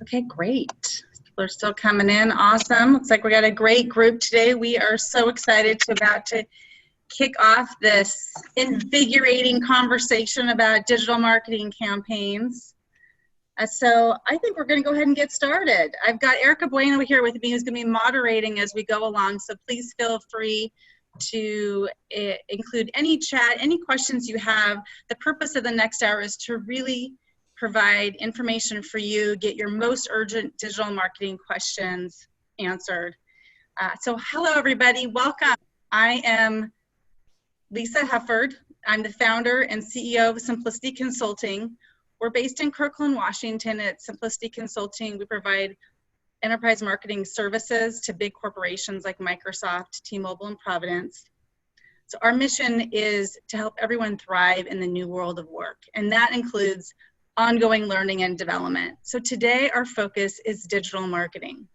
Okay, great. People are still coming in. Awesome. Looks like we got a great group today. We are so excited to kick off this invigorating conversation about digital marketing campaigns. So I think we're going to go ahead and get started. I've got Erica Bueno here with me who's going to be moderating as we go along. So please feel free to include any chat, any questions you have. The purpose of the next hour is to really provide information for you, get your most urgent digital marketing questions answered. So hello everybody, welcome. I am Lisa Hufford. I'm the founder and CEO of Simplicity Consulting. We're based in Kirkland, Washington. At Simplicity Consulting, we provide enterprise marketing services to big corporations like Microsoft, T-Mobile, and Providence. So our mission is to help everyone thrive in the new world of work, and that includes ongoing learning and development. So today our focus is digital marketing.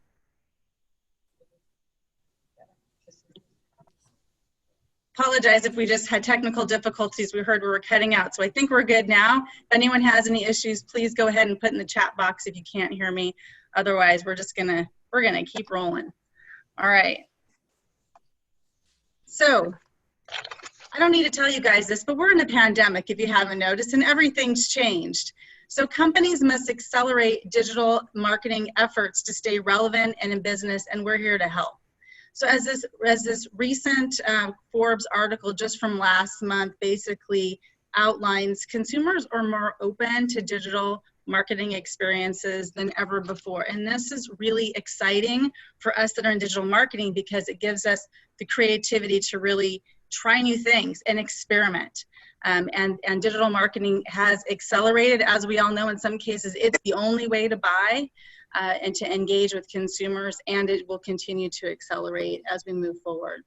Apologize if we just had technical difficulties. We heard we were cutting out, so I think we're good now. If anyone has any issues, please go ahead and put in the chat box if you can't hear me. Otherwise, we're gonna keep rolling. All right. So I don't need to tell you guys this, but we're in a pandemic, if you haven't noticed, and everything's changed. So companies must accelerate digital marketing efforts to stay relevant and in business, and we're here to help. So as this recent Forbes article just from last month basically outlines, consumers are more open to digital marketing experiences than ever before. And this is really exciting for us that are in digital marketing because it gives us the creativity to really try new things and experiment. And digital marketing has accelerated. As we all know, in some cases, it's the only way to buy and to engage with consumers, and it will continue to accelerate as we move forward.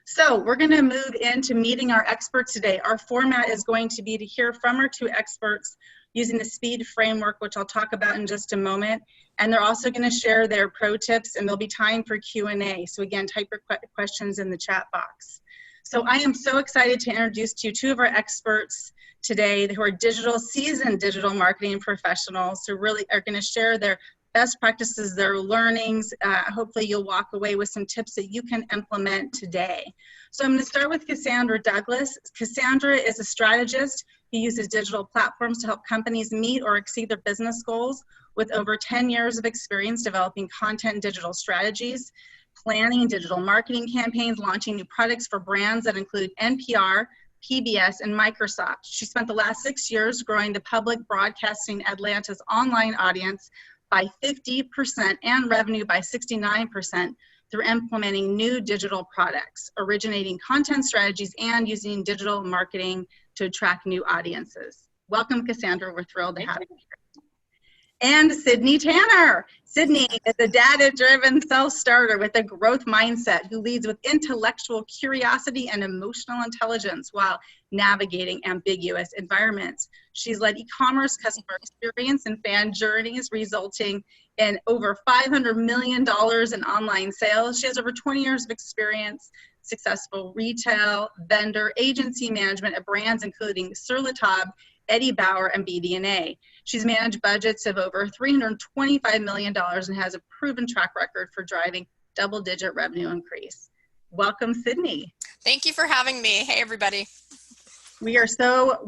So we're going to move into meeting our experts today. Our format is going to be to hear from our two experts using the SPEED framework, which I'll talk about in just a moment. And they're also going to share their pro tips, and there'll be time for Q&A. So again, type your questions in the chat box. So I am so excited to introduce to you two of our experts today who are seasoned digital marketing professionals who really are going to share their best practices, their learnings. Hopefully you'll walk away with some tips that you can implement today. So I'm going to start with Cassandra Douglas. Cassandra is a strategist who uses digital platforms to help companies meet or exceed their business goals with over 10 years of experience developing content and digital strategies, planning digital marketing campaigns, launching new products for brands that include NPR, PBS, and Microsoft. She spent the last 6 years growing the public broadcasting Atlanta's online audience by 50% and revenue by 69% through implementing new digital products, originating content strategies, and using digital marketing to attract new audiences. Welcome, Cassandra. We're thrilled to have you here. And Sydney Tanner. Sydney is a data-driven self-starter with a growth mindset who leads with intellectual curiosity and emotional intelligence while navigating ambiguous environments. She's led e-commerce, customer experience, and fan journeys, resulting in over $500 million in online sales. She has over 20 years of experience, successful retail, vendor, agency management at brands including Sur La Table, Eddie Bauer, and BD&A. She's managed budgets of over $325 million and has a proven track record for driving double-digit revenue increase. Welcome, Sydney. Thank you for having me. Hey, everybody. We are so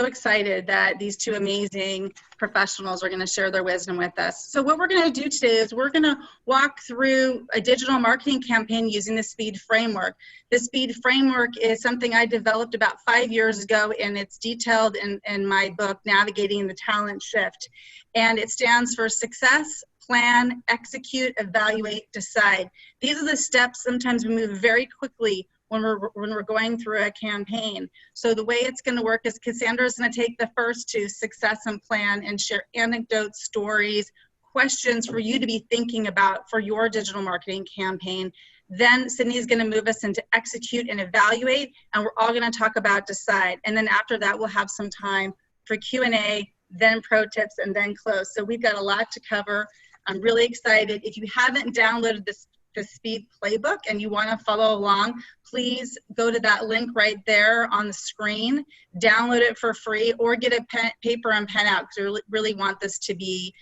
excited that these two amazing professionals are going to share their wisdom with us. So what we're going to do today is we're going to walk through a digital marketing campaign using the SPEED framework. The SPEED framework is something I developed about 5 years ago, and it's detailed in my book, Navigating the Talent Shift. And it stands for success, plan, execute, evaluate, decide. These are the steps. Sometimes we move very quickly when we're going through a campaign. So the way it's going to work is Cassandra is going to take the first two, success and plan, and share anecdotes, stories, questions for you to be thinking about for your digital marketing campaign. Then Sydney is going to move us into execute and evaluate, and we're all going to talk about decide. And then after that, we'll have some time for Q&A, then pro tips, and then close. So we've got a lot to cover. I'm really excited. If you haven't downloaded this the speed playbook and you want to follow along, please go to that link right there on the screen, download it for free, or get a paper and pen out, because we really want this to be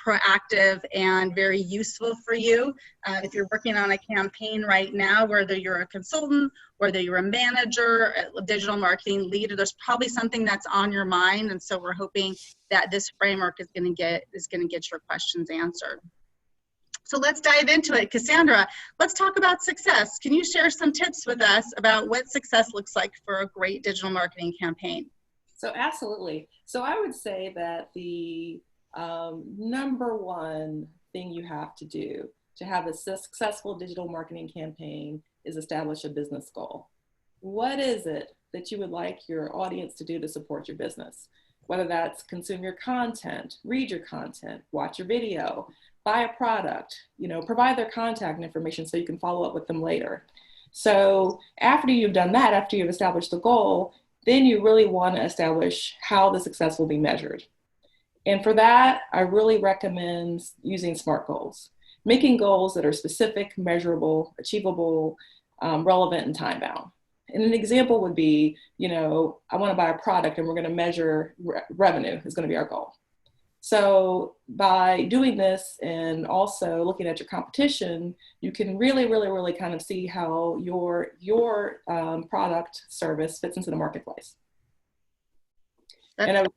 proactive and very useful for you. If you're working on a campaign right now, whether you're a consultant, whether you're a manager, a digital marketing leader, there's probably something that's on your mind. And so we're hoping that this framework is going to get your questions answered. So let's dive into it. Cassandra, let's talk about success. Can you share some tips with us about what success looks like for a great digital marketing campaign? So absolutely. So I would say that the number one thing you have to do to have a successful digital marketing campaign is establish a business goal. What is it that you would like your audience to do to support your business? Whether that's consume your content, read your content, watch your video, buy a product, provide their contact information so you can follow up with them later. So after you've done that, after you've established the goal, then you really want to establish how the success will be measured. And for that, I really recommend using SMART goals, making goals that are specific, measurable, achievable, relevant, and time bound. And an example would be, I want to buy a product and we're going to measure revenue is going to be our goal. So by doing this and also looking at your competition, you can really kind of see how your product service fits into the marketplace. And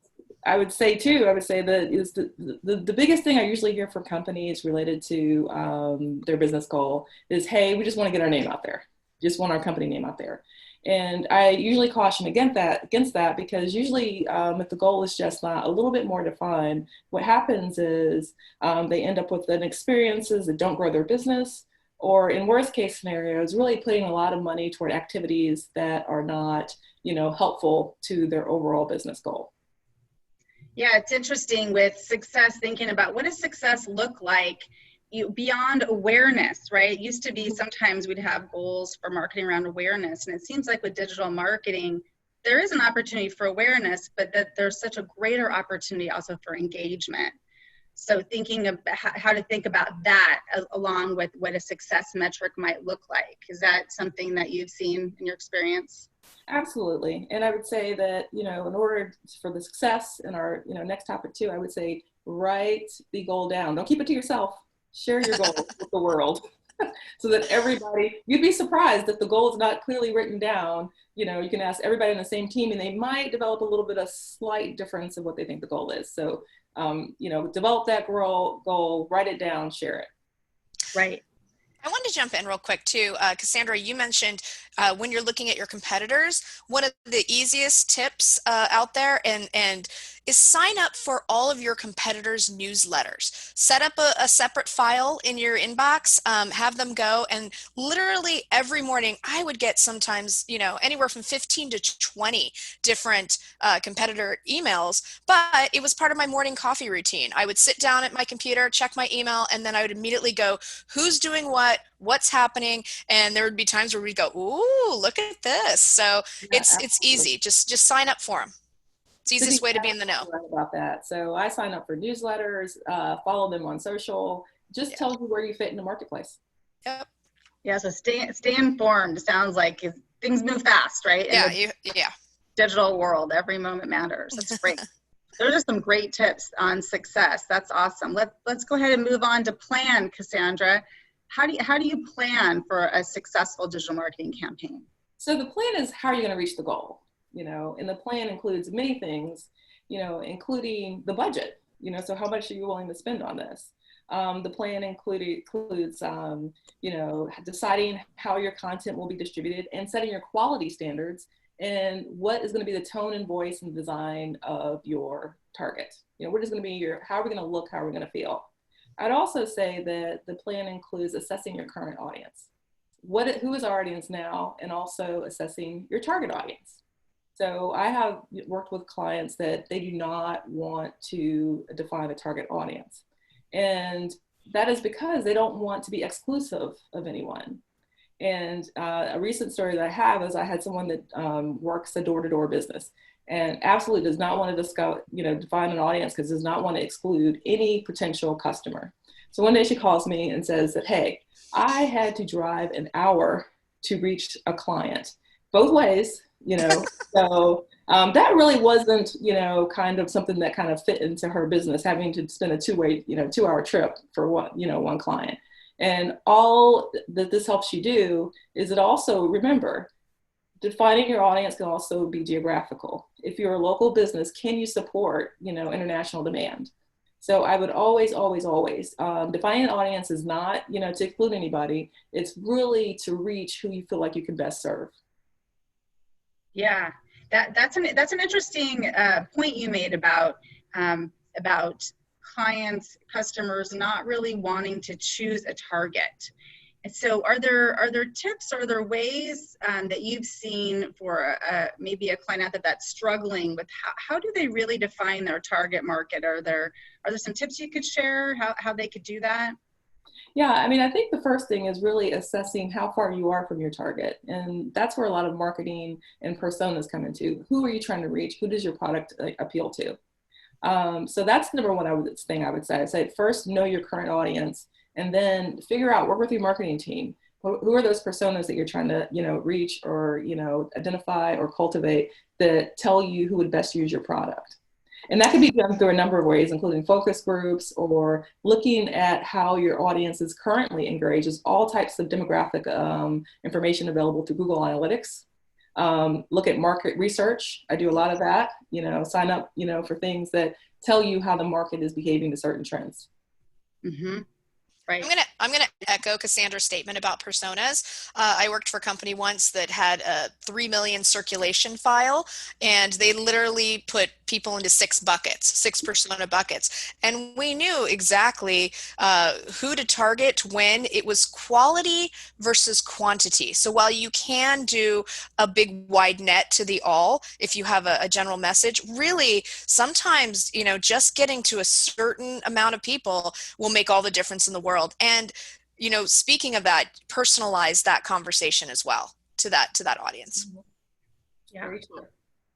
I would say that is the biggest thing I usually hear from companies related to their business goal is, hey, we just want to get our name out there. Just want our company name out there. And I usually caution against that because usually if the goal is just not a little bit more defined, what happens is they end up with experiences that don't grow their business, or in worst case scenarios, really putting a lot of money toward activities that are not, helpful to their overall business goal. Yeah, it's interesting with success, thinking about what does success look like beyond awareness, right? It used to be sometimes we'd have goals for marketing around awareness, and it seems like with digital marketing, there is an opportunity for awareness, but that there's such a greater opportunity also for engagement. So thinking of how to think about that along with what a success metric might look like. Is that something that you've seen in your experience? Absolutely. And I would say that, in order for the success in our, next topic too, I would say write the goal down. Don't keep it to yourself. Share your goal with the world so that you'd be surprised if the goal is not clearly written down. You can ask everybody on the same team and they might develop a little bit of slight difference in what they think the goal is. So, develop that goal, write it down, share it. Right. I wanted to jump in real quick too. Cassandra, you mentioned when you're looking at your competitors, one of the easiest tips out there and is sign up for all of your competitors' newsletters. Set up a separate file in your inbox, have them go, and literally every morning I would get sometimes, anywhere from 15 to 20 different competitor emails, but it was part of my morning coffee routine. I would sit down at my computer, check my email, and then I would immediately go, who's doing what's happening, and there would be times where we'd go, ooh, look at this. So yeah, it's easy. Just sign up for them. It's the easiest way to be in the know. Right about that. So I sign up for newsletters, follow them on social. Just tells you where you fit in the marketplace. Yep. Yeah. So stay informed. Sounds like things move fast, right? Yeah. Digital world, every moment matters. That's great. Those are some great tips on success. That's awesome. Let's go ahead and move on to plan, Cassandra. How do you plan for a successful digital marketing campaign? So the plan is how are you going to reach the goal, and the plan includes many things, including the budget, so how much are you willing to spend on this? The plan includes, deciding how your content will be distributed and setting your quality standards and what is going to be the tone and voice and design of your target. What is going to be how are we going to look, how are we going to feel? I'd also say that the plan includes assessing your current audience. Who is our audience now, and also assessing your target audience. So I have worked with clients that they do not want to define a target audience. And that is because they don't want to be exclusive of anyone. And a recent story that I have is I had someone that works a door-to-door business. and absolutely does not want to discuss, define an audience, because does not want to exclude any potential customer. So one day she calls me and says that, hey, I had to drive an hour to reach a client both ways, so that really wasn't, kind of something that kind of fit into her business, having to spend a 2-hour trip for one client. And all that this helps you do is it also, remember, defining your audience can also be geographical. If you're a local business, can you support, international demand? So I would always, always, always, defining an audience is not, to exclude anybody. It's really to reach who you feel like you can best serve. Yeah, that's an interesting point you made about clients, customers not really wanting to choose a target. And so are there tips, are there ways that you've seen for maybe a client out that's struggling with how do they really define their target market? Are there some tips you could share how they could do that? Yeah, I mean, I think the first thing is really assessing how far you are from your target. And that's where a lot of marketing and personas come into. Who are you trying to reach? Who does your product appeal to? So that's number one thing I would say. I'd say first, know your current audience, and then figure out, work with your marketing team. Who are those personas that you're trying to, reach or, identify or cultivate that tell you who would best use your product? And that can be done through a number of ways, including focus groups or looking at how your audience is currently engaged. There's all types of demographic information available through Google Analytics. Look at market research. I do a lot of that, sign up, for things that tell you how the market is behaving to certain trends. Mm-hmm. Right. I'm gonna echo Cassandra's statement about personas. I worked for a company once that had a 3 million circulation file, and they literally put people into 6 persona buckets. And we knew exactly who to target when. It was quality versus quantity. So while you can do a big wide net to the all, if you have a general message, really sometimes, just getting to a certain amount of people will make all the difference in the world. And, speaking of that, personalize that conversation as well to that audience. Yeah,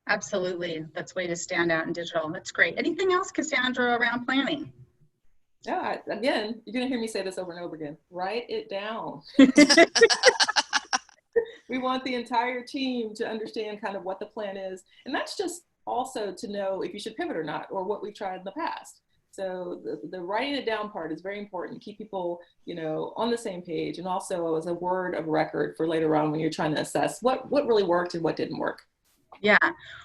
absolutely. That's a way to stand out in digital. That's great. Anything else, Cassandra, around planning? Yeah, again, you're going to hear me say this over and over again. Write it down. We want the entire team to understand kind of what the plan is. And that's just also to know if you should pivot or not, or what we've tried in the past. So the writing it down part is very important. Keep people, on the same page, and also as a word of record for later on when you're trying to assess what really worked and what didn't work. Yeah,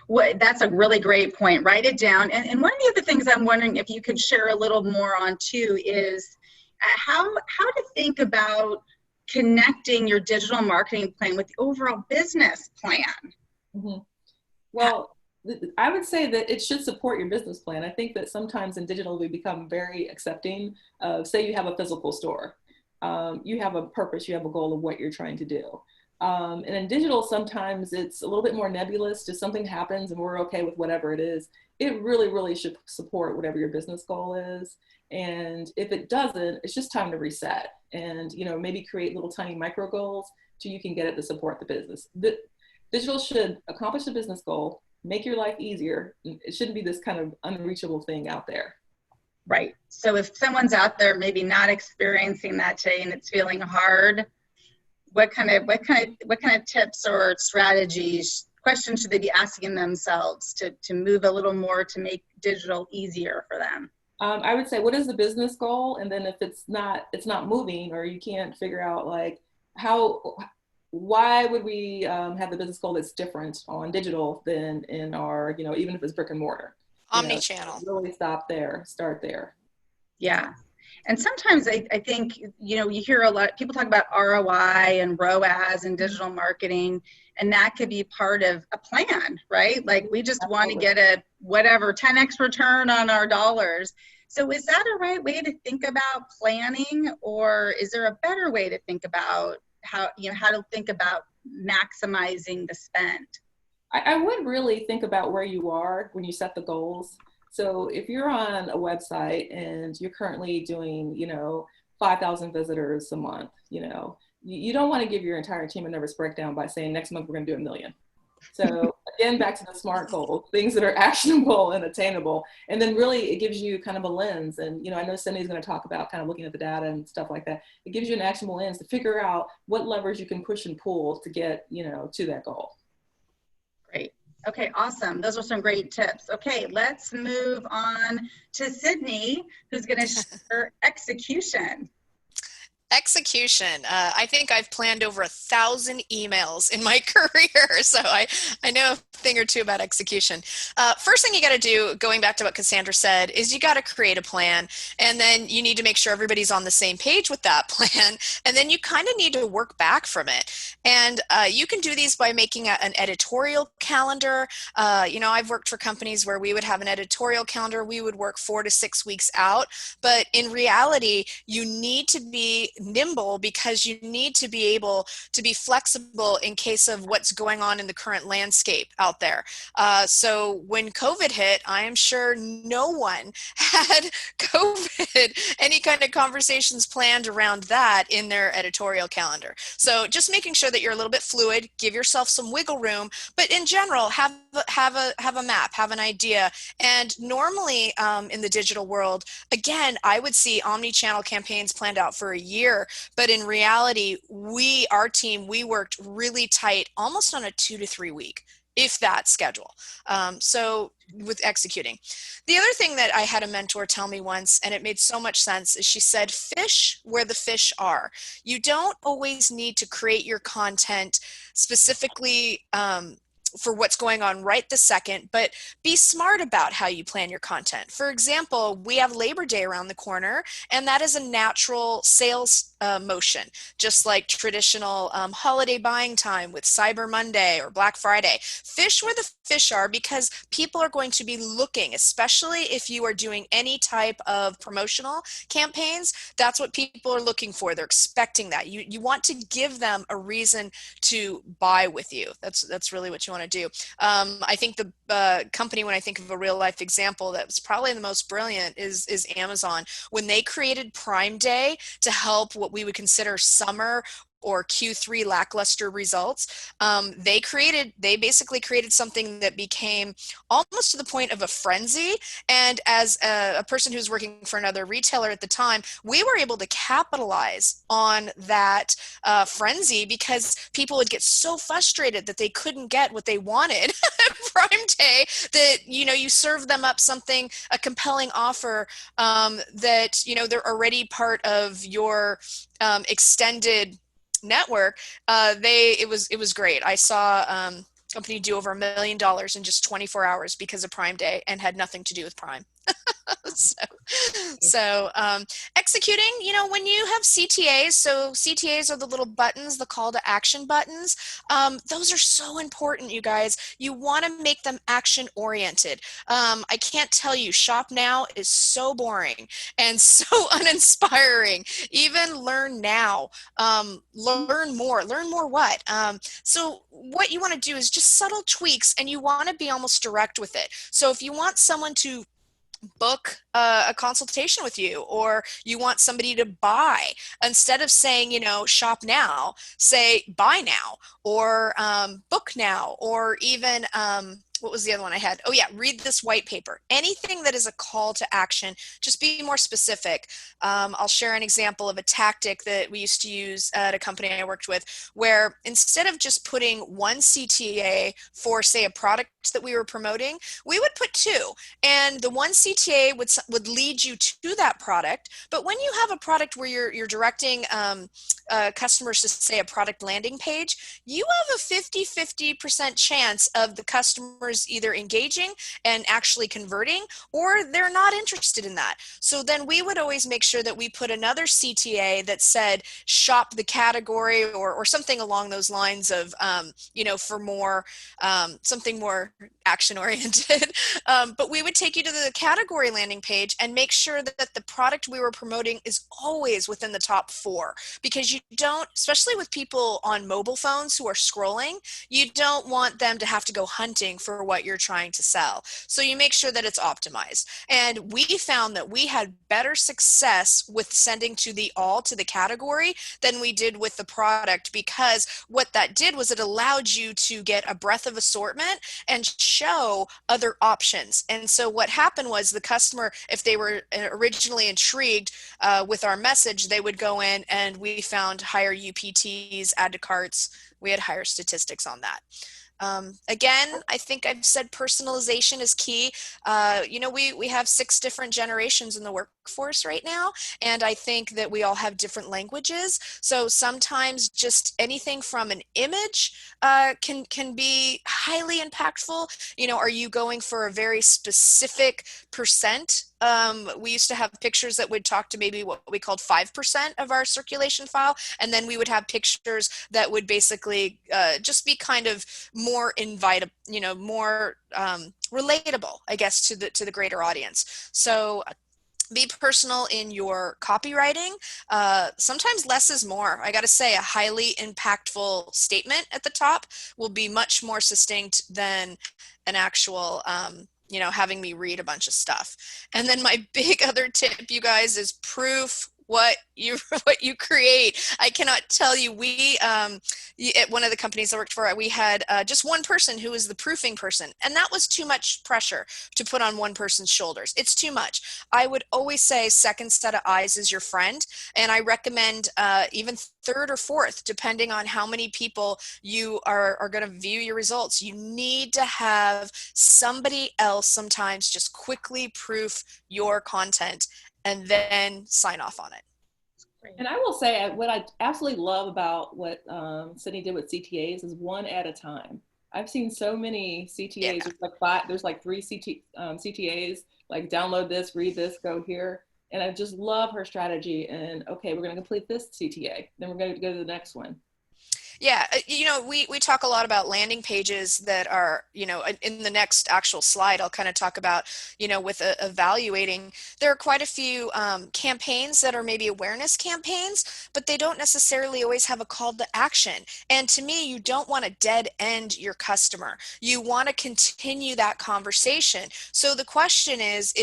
that's a really great point. Write it down. And one of the other things I'm wondering if you could share a little more on too is how to think about connecting your digital marketing plan with the overall business plan. Mm-hmm. Well, I would say that it should support your business plan. I think that sometimes in digital, we become very accepting of, say you have a physical store. You have a purpose, you have a goal of what you're trying to do. And in digital, sometimes it's a little bit more nebulous. Just something happens and we're okay with whatever it is. It really, really should support whatever your business goal is. And if it doesn't, it's just time to reset and, maybe create little tiny micro goals so you can get it to support the business. Digital should accomplish the business goal, make your life easier. It shouldn't be this kind of unreachable thing out there. Right. So if someone's out there maybe not experiencing that today and it's feeling hard, what kind of tips or strategies, questions should they be asking themselves to move a little more to make digital easier for them? I would say, what is the business goal? And then if it's not moving, or you can't figure out why would we have the business goal that's different on digital than in our, even if it's brick and mortar? Omni-channel. Really start there. Yeah. And sometimes I think, you hear a lot, people talk about ROI and ROAS and digital marketing, and that could be part of a plan, right? Like we just want to get a 10x return on our dollars. So is that a right way to think about planning, or is there a better way to think about how to think about maximizing the spend? I would really think about where you are when you set the goals. So if you're on a website and you're currently doing, 5,000 visitors a month, you don't want to give your entire team a nervous breakdown by saying next month we're going to do 1 million. So again, back to the SMART goals, things that are actionable and attainable. And then really it gives you kind of a lens. And, I know Cindy's going to talk about kind of looking at the data and stuff like that. It gives you an actionable lens to figure out what levers you can push and pull to get, to that goal. Great. Okay, awesome. Those are some great tips. Okay, let's move on to Sydney, who's going to share execution. Execution. I think I've planned over 1,000 emails in my career, so I know a thing or two about execution. First thing you got to do, going back to what Cassandra said, is you got to create a plan, and then you need to make sure everybody's on the same page with that plan, and then you kind of need to work back from it. And you can do these by making an editorial calendar. I've worked for companies where we would have an editorial calendar. We would work 4 to 6 weeks out, but in reality, you need to be nimble because you need to be able to be flexible in case of what's going on in the current landscape out there. So when COVID hit, I am sure no one had COVID, any kind of conversations planned around that in their editorial calendar. So just making sure that you're a little bit fluid, give yourself some wiggle room, but in general, have a map, have an idea. And normally in the digital world, again, I would see omni-channel campaigns planned out for a year. But in reality, our team, we worked really tight, almost on a 2 to 3 week, if that schedule. So with executing. The other thing that I had a mentor tell me once, and it made so much sense, is she said, fish where the fish are. You don't always need to create your content specifically for what's going on right this second, but be smart about how you plan your content. For example, we have Labor Day around the corner, and that is a natural sales motion, just like traditional holiday buying time with Cyber Monday or Black Friday. Fish where the fish are, because people are going to be looking, especially if you are doing any type of promotional campaigns. That's what people are looking for. They're expecting that. You want to give them a reason to buy with you. That's really what you want to do. I think the company, when I think of a real life example that was probably the most brilliant, is Amazon. When they created Prime Day to help what we would consider summer or Q3 lackluster results, they basically created something that became almost to the point of a frenzy. And as a person who's working for another retailer at the time, we were able to capitalize on that frenzy, because people would get so frustrated that they couldn't get what they wanted at Prime Day, that, you serve them up a compelling offer that, they're already part of your extended network. It was great. I saw company do over $1 million in just 24 hours because of Prime Day, and had nothing to do with Prime. So executing, when you have CTAs, so CTAs are the little buttons, the call to action buttons. Those are so important, you guys. You want to make them action oriented. I can't tell you, shop now is so boring and so uninspiring. Even learn now, learn more what? So what you want to do is just subtle tweaks, and you want to be almost direct with it. So if you want someone to book a consultation with you, or you want somebody to buy, instead of saying, shop now, say buy now, or book now, or even what was the other one I had? Oh yeah, read this white paper. Anything that is a call to action, just be more specific. I'll share an example of a tactic that we used to use at a company I worked with, where instead of just putting one CTA for, say, a product that we were promoting, we would put 2, and the one CTA would lead you to that product. But when you have a product where you're directing customers to, say, a product landing page, you have a 50% chance of the customers either engaging and actually converting, or they're not interested in that. So then we would always make sure that we put another CTA that said shop the category, or something along those lines of, for more, something more action oriented. But we would take you to the category landing page and make sure that the product we were promoting is always within the top 4, because don't, especially with people on mobile phones who are scrolling, you don't want them to have to go hunting for what you're trying to sell. So you make sure that it's optimized. And we found that we had better success with sending to the category than we did with the product, because what that did was it allowed you to get a breadth of assortment and show other options. And so what happened was the customer, if they were originally intrigued with our message, they would go in and we found higher UPTs, add to carts. We had higher statistics on that. Again, I think I've said personalization is key. We have 6 different generations in the workforce right now, and I think that we all have different languages. So sometimes just anything from an image can be highly impactful. Are you going for a very specific percent? We used to have pictures that would talk to maybe what we called 5% of our circulation file, and then we would have pictures that would basically just be kind of more more relatable, I guess, to the greater audience. So be personal in your copywriting. Sometimes less is more. I got to say, a highly impactful statement at the top will be much more succinct than an actual having me read a bunch of stuff. And then my big other tip, you guys, is proof what you create. I cannot tell you, at one of the companies I worked for, we had just one person who was the proofing person, and that was too much pressure to put on one person's shoulders. It's too much. I would always say second set of eyes is your friend, and I recommend even third or fourth, depending on how many people you are going to view your results. You need to have somebody else sometimes just quickly proof your content and then sign off on it. And I will say what I absolutely love about what Sydney did with CTAs is one at a time. I've seen so many CTAs, there's like 3 CTAs, like download this, read this, go here. And I just love her strategy. And okay, we're going to complete this CTA. Then we're going to go to the next one. Yeah, we talk a lot about landing pages that are, in the next actual slide, I'll kind of talk about, with evaluating. There are quite a few campaigns that are maybe awareness campaigns, but they don't necessarily always have a call to action. And to me, you don't want to dead end your customer. You want to continue that conversation. So the question is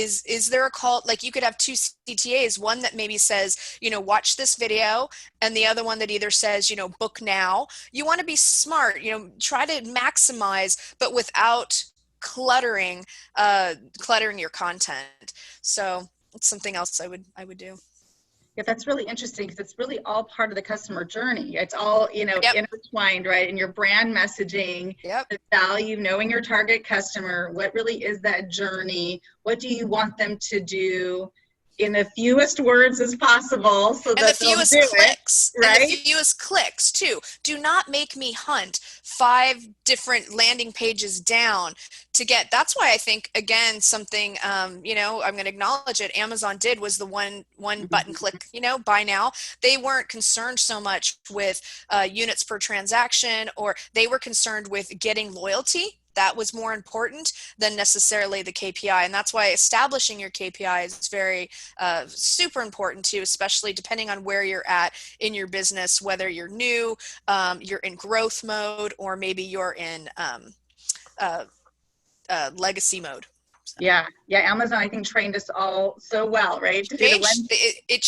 there a call? Like, you could have 2 CTAs, one that maybe says, watch this video, and the other one that either says, book now. You want to be smart, try to maximize, but without cluttering your content. So it's something else I would do. Yeah, that's really interesting, because it's really all part of the customer journey. It's all, intertwined, right? In your brand messaging, the value, knowing your target customer, what really is that journey? What do you want them to do in the fewest words as possible, so and that the fewest they'll do clicks, it, right? And the fewest clicks too. Do not make me hunt 5 different landing pages down to get. That's why I think, again, something I'm going to acknowledge it. Amazon did was the one button click. Buy now. They weren't concerned so much with units per transaction, or they were concerned with getting loyalty. That was more important than necessarily the KPI. And that's why establishing your KPI is very super important too, especially depending on where you're at in your business, whether you're new, you're in growth mode, or maybe you're in legacy mode. So. Yeah. Amazon, I think, trained us all so well, right? It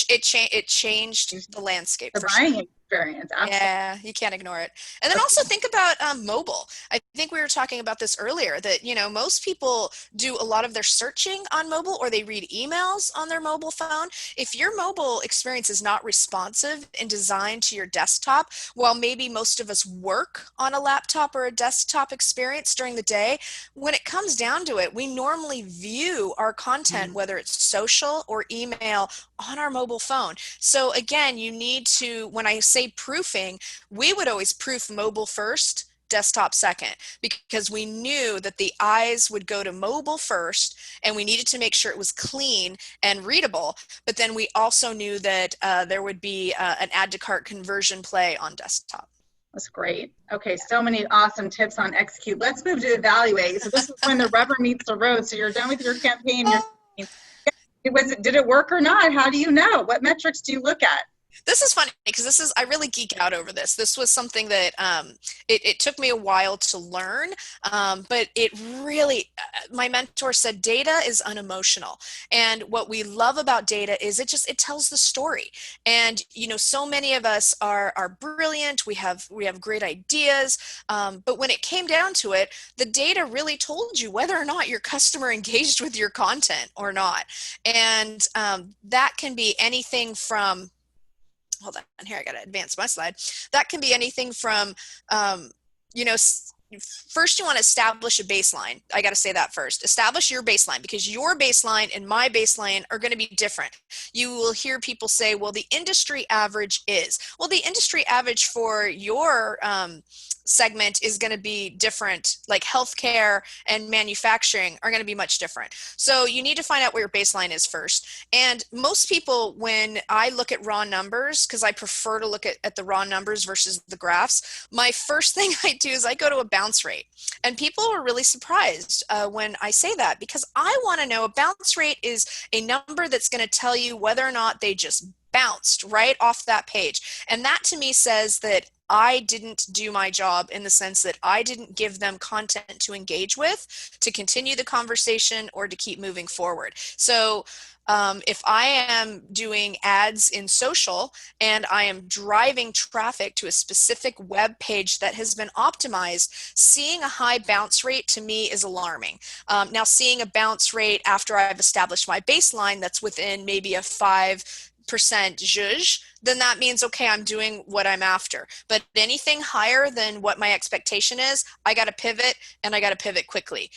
changed the landscape. The buying experience. Absolutely. Yeah, you can't ignore it. And then also think about mobile. I think we were talking about this earlier, that most people do a lot of their searching on mobile, or they read emails on their mobile phone. If your mobile experience is not responsive and designed to your desktop, while maybe most of us work on a laptop or a desktop experience during the day, when it comes down to it, we normally view our content, whether it's social or email, on our mobile phone. So again, you need to, when I say proofing, we would always proof mobile first, desktop second, because we knew that the eyes would go to mobile first, and we needed to make sure it was clean and readable. But then we also knew that there would be an add to cart conversion play on desktop. That's great. Okay, so many awesome tips on execute. Let's move to evaluate. So this is when the rubber meets the road. So you're done with your campaign. Did it work or not? How do you know? What metrics do you look at? This is funny because I really geek out over this. This was something that it took me a while to learn, but it really, my mentor said data is unemotional. And what we love about data is it tells the story. And, so many of us are brilliant. We have great ideas. But when it came down to it, the data really told you whether or not your customer engaged with your content or not. And that can be anything from, hold on here, I got to advance my slide. That can be anything from, you know, first you want to establish a baseline. I got to say that first. Establish your baseline, because your baseline and my baseline are going to be different. You will hear people say, well, the industry average is. Well, the industry average for your segment is going to be different. Like healthcare and manufacturing are going to be much different. So you need to find out where your baseline is first. And most people, when I look at raw numbers, because I prefer to look at the raw numbers versus the graphs, my first thing I do is I go to a bounce rate. And people are really surprised when I say that, because I want to know a bounce rate is a number that's going to tell you whether or not they just bounced right off that page. And that to me says that I didn't do my job, in the sense that I didn't give them content to engage with, to continue the conversation, or to keep moving forward. So if I am doing ads in social and I am driving traffic to a specific web page that has been optimized, seeing a high bounce rate to me is alarming. Now, seeing a bounce rate after I've established my baseline that's within maybe a 5% zhuzh, then that means, okay, I'm doing what I'm after. But anything higher than what my expectation is, I got to pivot, and I got to pivot quickly.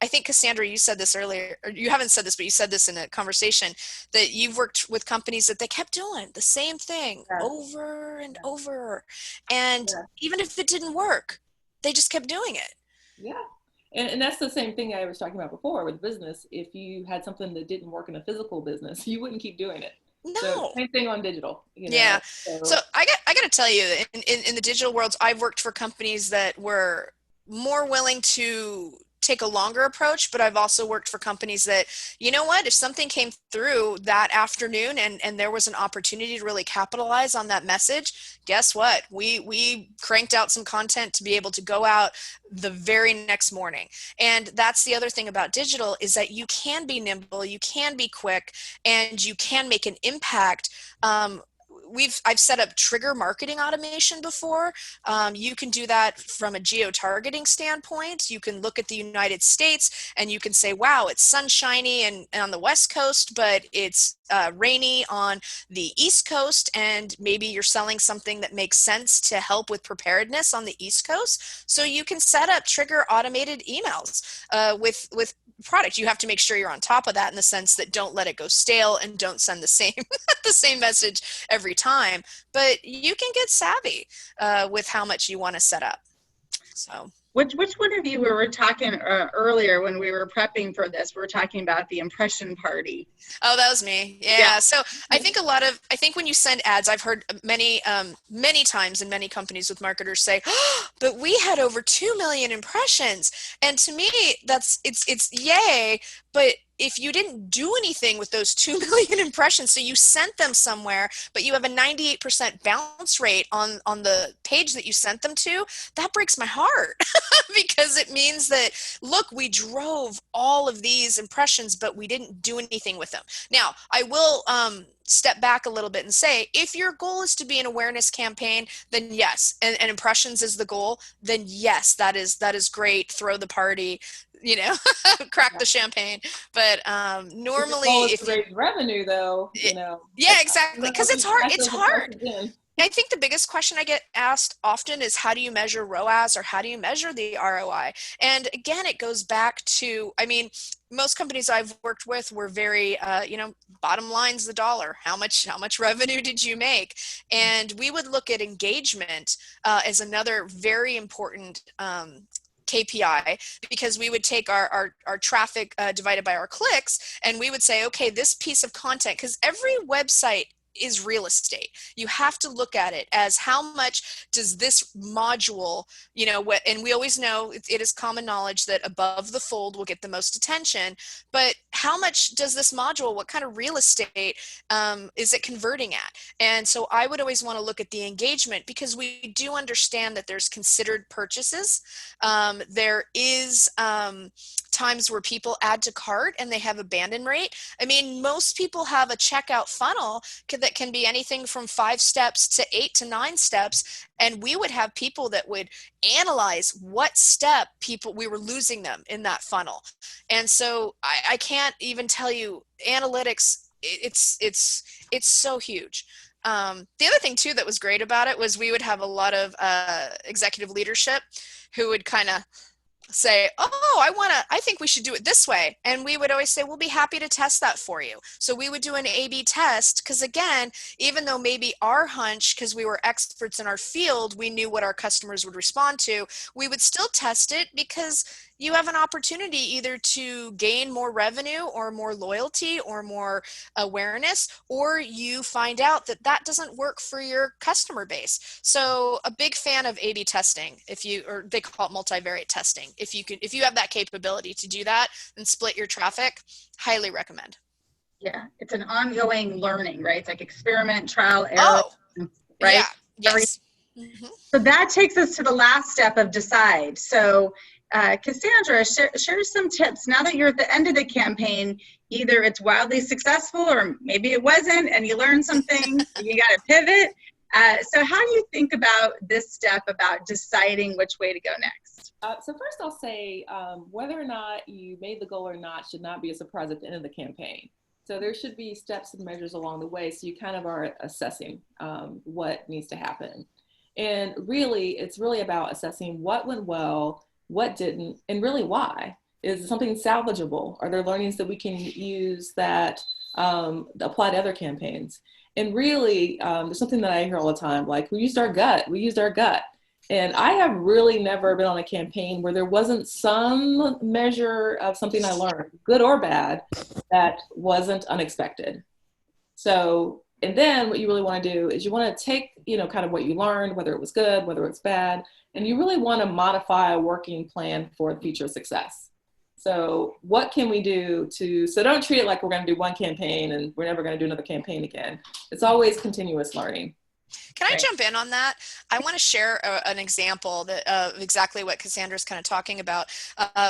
I think, Cassandra, you said this earlier, or you haven't said this, but you said this in a conversation, that you've worked with companies that they kept doing the same thing over and over. And even if it didn't work, they just kept doing it. Yeah. And that's the same thing I was talking about before with business. If you had something that didn't work in a physical business, you wouldn't keep doing it. No. So same thing on digital. Yeah. So I got to tell you, in the digital worlds, I've worked for companies that were more willing to take a longer approach, but I've also worked for companies that, you know what, if something came through that afternoon and there was an opportunity to really capitalize on that message, guess what? We cranked out some content to be able to go out the very next morning. And that's the other thing about digital, is that you can be nimble, you can be quick, and you can make an impact. I've set up trigger marketing automation before. You can do that from a geo-targeting standpoint. You can look at the United States and you can say, wow, it's sunshiny and on the West Coast, but it's rainy on the East Coast, and maybe you're selling something that makes sense to help with preparedness on the East Coast. So you can set up trigger automated emails with product. You have to make sure you're on top of that, in the sense that don't let it go stale and don't send the same the same message every time. But you can get savvy with how much you want to set up. So which one of you, we were talking earlier when we were prepping for this, we were talking about the impression party. Oh, that was me. Yeah. So I think when you send ads, I've heard many times in many companies with marketers say, oh, but we had over 2 million impressions. And to me, it's yay. But if you didn't do anything with those 2 million impressions, so you sent them somewhere, but you have a 98% bounce rate on the page that you sent them to, that breaks my heart. Because it means that, look, we drove all of these impressions, but we didn't do anything with them. Now, I will step back a little bit and say, if your goal is to be an awareness campaign, then yes, and impressions is the goal, then yes, that is great. Throw the party, crack the champagne. But normally, if you raise revenue, though, yeah, exactly, because it's hard. It's hard. I think the biggest question I get asked often is, how do you measure ROAS, or how do you measure the ROI? And again, it goes back to, most companies I've worked with were very, bottom line's the dollar. How much revenue did you make? And we would look at engagement as another very important KPI, because we would take our traffic divided by our clicks, and we would say, okay, this piece of content, because every website is real estate. You have to look at it as how much does this module, you know, what, and we always know it is common knowledge that above the fold will get the most attention, but how much does this module, what kind of real estate is it converting at? And so I would always want to look at the engagement, because we do understand that there's considered purchases. There is times where people add to cart and they have abandon rate. I mean, most people have a checkout funnel that can be anything from 5 steps to 8 to 9 steps. And we would have people that would analyze what step we were losing them in that funnel. And so I can't even tell you, analytics, it's so huge. The other thing too that was great about it was we would have a lot of executive leadership who would kind of say, oh, I think we should do it this way. And we would always say, we'll be happy to test that for you. So we would do an A/B test, because again, even though maybe our hunch, because we were experts in our field, we knew what our customers would respond to, we would still test it, because you have an opportunity either to gain more revenue or more loyalty or more awareness, or you find out that that doesn't work for your customer base. So a big fan of A/B testing, or they call it multivariate testing. If you have that capability to do that and split your traffic, highly recommend. Yeah, it's an ongoing learning, right? It's like experiment, trial, error, Oh, right? Yeah, yes. Mm-hmm. So that takes us to the last step of decide. So Cassandra, share some tips. Now that you're at the end of the campaign, either it's wildly successful or maybe it wasn't, and you learned some things, you got to pivot. So how do you think about this step about deciding which way to go next? So first I'll say whether or not you made the goal or not should not be a surprise at the end of the campaign. So there should be steps and measures along the way, so you kind of are assessing what needs to happen. And really, it's really about assessing what went well, what didn't, and really why. Is something salvageable? Are there learnings that we can use that apply to other campaigns? And really, there's something that I hear all the time, like, we used our gut. And I have really never been on a campaign where there wasn't some measure of something I learned, good or bad, that wasn't unexpected. So, and then what you really want to do is you want to take, kind of what you learned, whether it was good, whether it's bad, and you really want to modify a working plan for future success. So what can we do so don't treat it like we're going to do one campaign and we're never going to do another campaign again. It's always continuous learning. Can I jump in on that? I want to share an example of exactly what Cassandra's kind of talking about.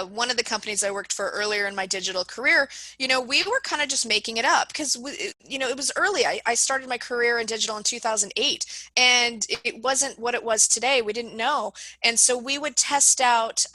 One of the companies I worked for earlier in my digital career, we were kind of just making it up because, it was early. I started my career in digital in 2008, and it wasn't what it was today. We didn't know. And so we would test out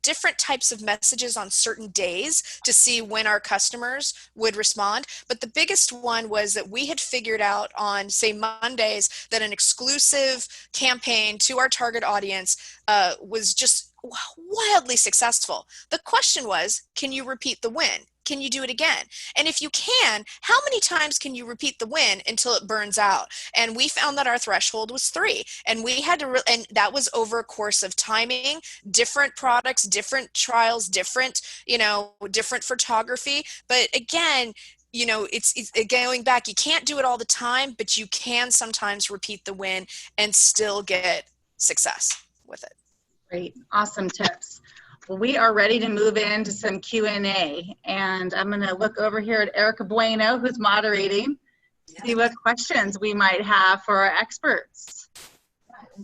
different types of messages on certain days to see when our customers would respond. But the biggest one was that we had figured out on, say, Mondays, that an exclusive campaign to our target audience was just wildly successful. The question was, can you repeat the win? Can you do it again? And if you can, how many times can you repeat the win until it burns out? And we found that our threshold was 3. And we had to, and that was over a course of timing, different products, different trials, different photography. But again, it's going back, you can't do it all the time, but you can sometimes repeat the win and still get success with it. Great. Awesome tips. Well, we are ready to move into some Q&A, and I'm going to look over here at Erica Bueno, who's moderating, to see what questions we might have for our experts.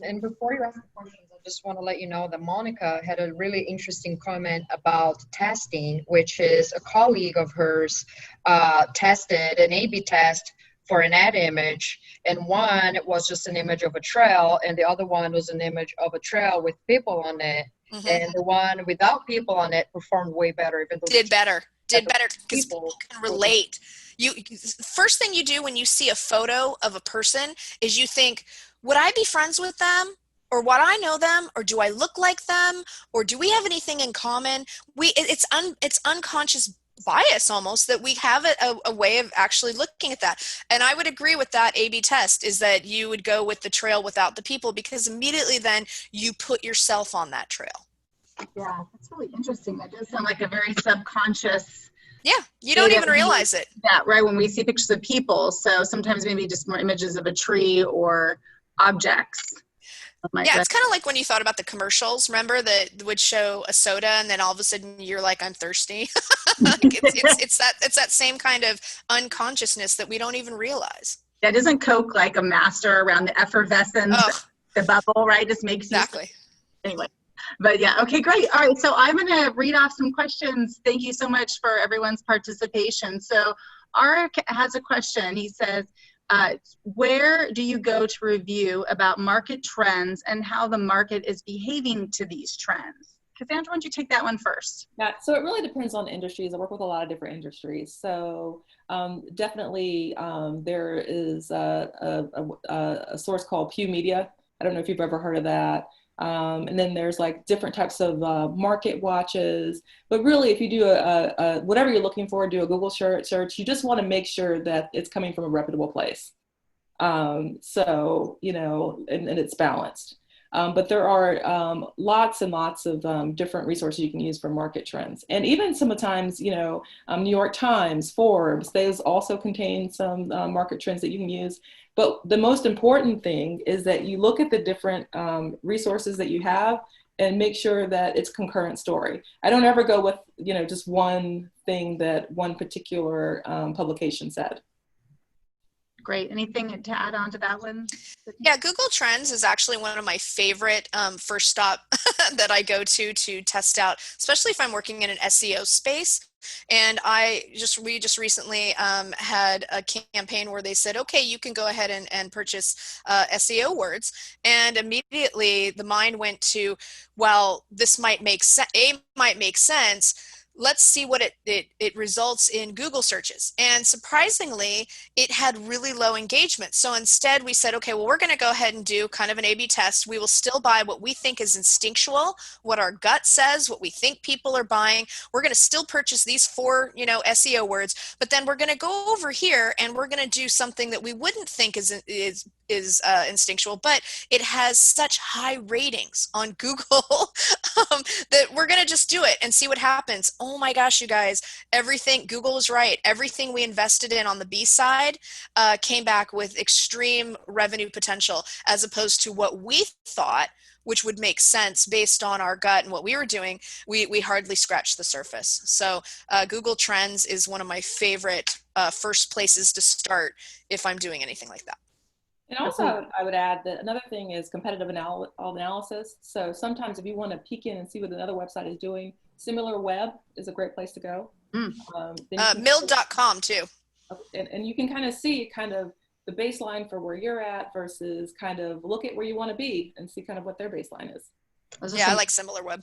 And before you ask the questions, I just want to let you know that Monica had a really interesting comment about testing, which is a colleague of hers tested an A/B test for an ad image, and one was just an image of a trail, and the other one was an image of a trail with people on it. Mm-hmm. And the one without people on it performed way better. Even though did better because people can relate. First thing you do when you see a photo of a person is you think, would I be friends with them? Or would I know them? Or do I look like them? Or do we have anything in common? It's unconscious bias almost that we have a way of actually looking at that. And I would agree with that A/B test, is that you would go with the trail without the people, because immediately then you put yourself on that trail. Yeah, that's really interesting. That does sound like a very subconscious Yeah, you don't even realize it. Yeah, right. When we see pictures of people, so sometimes maybe just more images of a tree or objects. Yeah, it's kind of like when you thought about the commercials, remember, that would show a soda and then all of a sudden you're like, I'm thirsty. It's that same kind of unconsciousness that we don't even realize. That isn't Coke like a master around the effervescence, the bubble, right? Just makes you exactly. Anyway. But yeah, okay, great. All right, so I'm going to read off some questions. Thank you so much for everyone's participation. So Arik has a question. He says, where do you go to review about market trends and how the market is behaving to these trends? Cassandra, why don't you take that one first? Yeah, so it really depends on industries. I work with a lot of different industries. So definitely there is a source called Pew Media. I don't know if you've ever heard of that. And then there's like different types of market watches. But really, if you do whatever you're looking for, do a Google search, you just want to make sure that it's coming from a reputable place. So, you know, and it's balanced. But there are lots and lots of different resources you can use for market trends. And even sometimes, you know, New York Times, Forbes, those also contain some market trends that you can use. But the most important thing is that you look at the different resources that you have and make sure that it's concurrent story. I don't ever go with, you know, just one thing that one particular publication said. Great. Anything to add on to that one? Yeah, Google Trends is actually one of my favorite first stop that I go to test out, especially if I'm working in an SEO space. And we just recently had a campaign where they said, okay, you can go ahead and purchase SEO words. And immediately the mind went to, well, this might make sense. Let's see what it results in Google searches. And surprisingly, it had really low engagement. So instead we said, okay, well, we're going to go ahead and do kind of an A/B test. We will still buy what we think is instinctual, what our gut says, what we think people are buying. We're going to still purchase these 4, you know, SEO words, but then we're going to go over here and we're going to do something that we wouldn't think is instinctual, but it has such high ratings on Google that we're going to just do it and see what happens. Oh my gosh, you guys, Google was right. Everything we invested in on the B side came back with extreme revenue potential, as opposed to what we thought, which would make sense based on our gut and what we were doing. We hardly scratched the surface. So Google Trends is one of my favorite first places to start if I'm doing anything like that. And also, I would add that another thing is competitive analysis. So sometimes if you want to peek in and see what another website is doing, SimilarWeb is a great place to go. Mill.com too. And you can kind of see kind of the baseline for where you're at versus kind of look at where you want to be and see kind of what their baseline is. Yeah, I like SimilarWeb.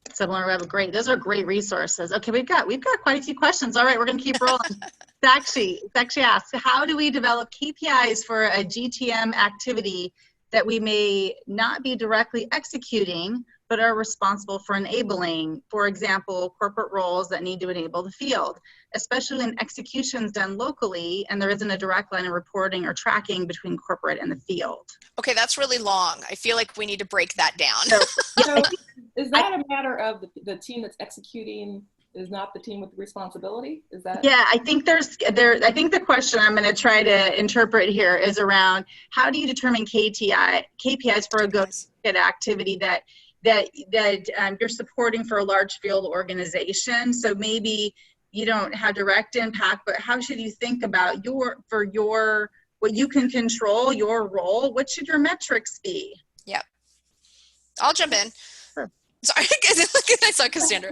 SimilarWeb, great. Those are great resources. Okay, we've got quite a few questions. All right, we're going to keep rolling. Sakshi asks, how do we develop KPIs for a GTM activity that we may not be directly executing, but are responsible for enabling? For example, corporate roles that need to enable the field, especially when executions done locally and there isn't a direct line of reporting or tracking between corporate and the field. Okay, that's really long. I feel like we need to break that down. So is that a matter of the team that's executing is not the team with the responsibility? Is that? Yeah, I think I think the question I'm going to try to interpret here is around how do you determine KPIs for a go-to-market activity that you're supporting for a large field organization. So maybe you don't have direct impact, but how should you think about what you can control, your role? What should your metrics be? Yeah, I'll jump in. Sure. Sorry, I saw Cassandra.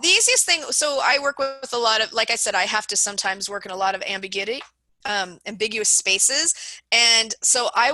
The easiest thing, so I work with a lot of, like I said, I have to sometimes work in a lot of ambiguous spaces. And so I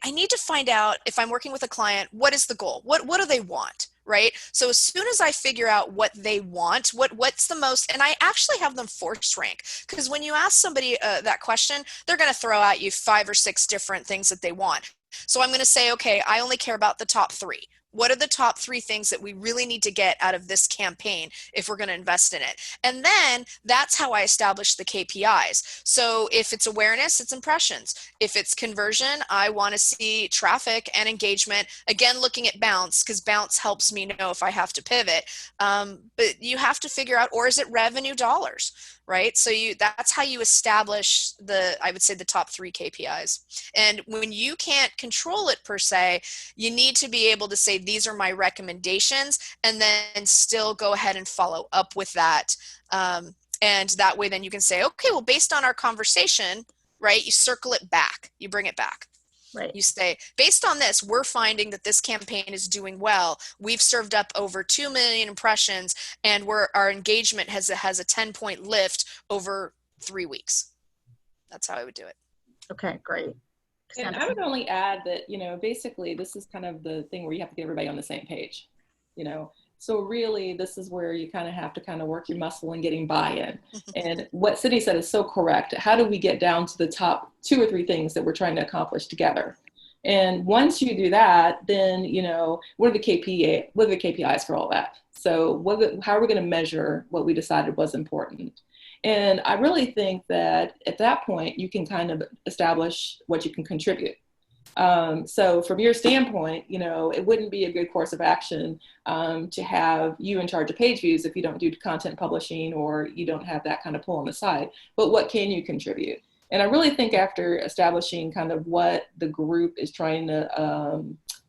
need to find out, if I'm working with a client, what is the goal? What do they want? Right? So as soon as I figure out what they want, what's the most, and I actually have them force rank, because when you ask somebody that question, they're going to throw at you 5 or 6 different things that they want. So I'm going to say, okay, I only care about the top 3. What are the top 3 things that we really need to get out of this campaign if we're going to invest in it? And then that's how I establish the KPIs. So if it's awareness, it's impressions. If it's conversion, I want to see traffic and engagement. Again, looking at bounce, because bounce helps me know if I have to pivot. But you have to figure out, or is it revenue dollars, right? So that's how you establish I would say the top 3 KPIs. And when you can't control it per se, you need to be able to say, these are my recommendations, and then still go ahead and follow up with that. And that way, then you can say, okay, well, based on our conversation, right? You circle it back, you bring it back. Right. You say, based on this, we're finding that this campaign is doing well. We've served up over 2 million impressions, and our engagement has a 10-point lift over 3 weeks. That's how I would do it. Okay, great. And I would only add that, basically this is kind of the thing where you have to get everybody on the same page, So really, this is where you kind of have to kind of work your muscle in getting buy-in. And what Sydney said is so correct. How do we get down to the top 2 or 3 things that we're trying to accomplish together? And once you do that, then, what are the KPIs for all that? So how are we going to measure what we decided was important? And I really think that at that point, you can kind of establish what you can contribute. So from your standpoint, it wouldn't be a good course of action to have you in charge of page views if you don't do content publishing or you don't have that kind of pull on the side. But what can you contribute? And I really think after establishing kind of what the group is trying to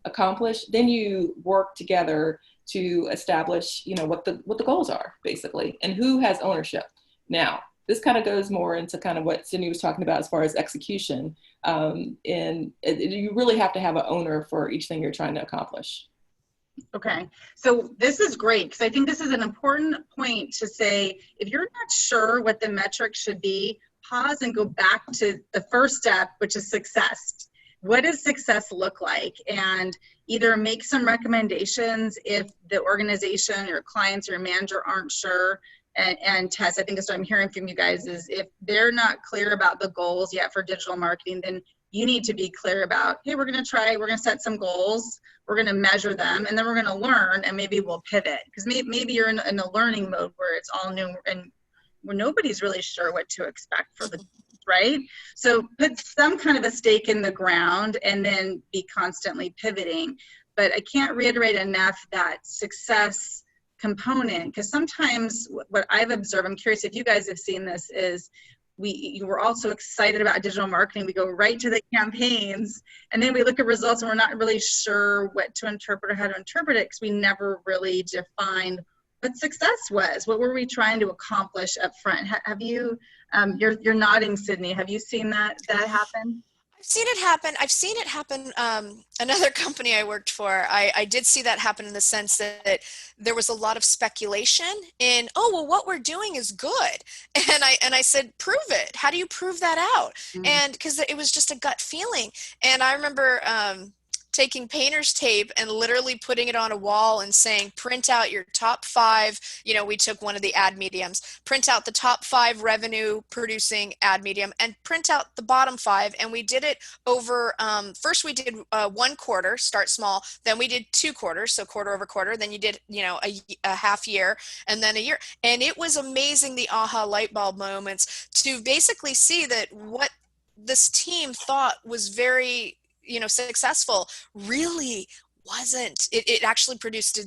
accomplish, then you work together to establish, what the goals are, basically, and who has ownership. Now, this kind of goes more into kind of what Sydney was talking about as far as execution. You really have to have an owner for each thing you're trying to accomplish. Okay, so this is great, because I think this is an important point to say, if you're not sure what the metrics should be, pause and go back to the first step, which is success. What does success look like? And either make some recommendations if the organization, your clients, or your manager aren't sure. And Tess, I think that's what I'm hearing from you guys, is if they're not clear about the goals yet for digital marketing, then you need to be clear about, hey, we're going to set some goals, we're going to measure them, and then we're going to learn, and maybe we'll pivot. Because maybe you're in a learning mode where it's all new and where nobody's really sure what to expect for the, right? So put some kind of a stake in the ground and then be constantly pivoting. But I can't reiterate enough that success component, because sometimes what I've observed, I'm curious if you guys have seen this, is you were all so excited about digital marketing, we go right to the campaigns, and then we look at results and we're not really sure what to interpret or how to interpret it, because we never really defined what success was. What were we trying to accomplish up front? Have you, you're nodding, Sydney, have you seen that happen? I've seen it happen. I've seen it happen. Another company I worked for, I did see that happen in the sense that there was a lot of speculation in, oh, well, what we're doing is good. And I said, prove it. How do you prove that out? And because it was just a gut feeling. And I remember taking painter's tape and literally putting it on a wall and saying, print out your top 5, we took one of the ad mediums, print out the top 5 revenue producing ad medium and print out the bottom 5. And we did it over, first we did 1 quarter, start small, then we did 2 quarters, so quarter over quarter, then you did, a half year and then a year. And it was amazing, the aha light bulb moments, to basically see that what this team thought was very successful really wasn't. It actually produced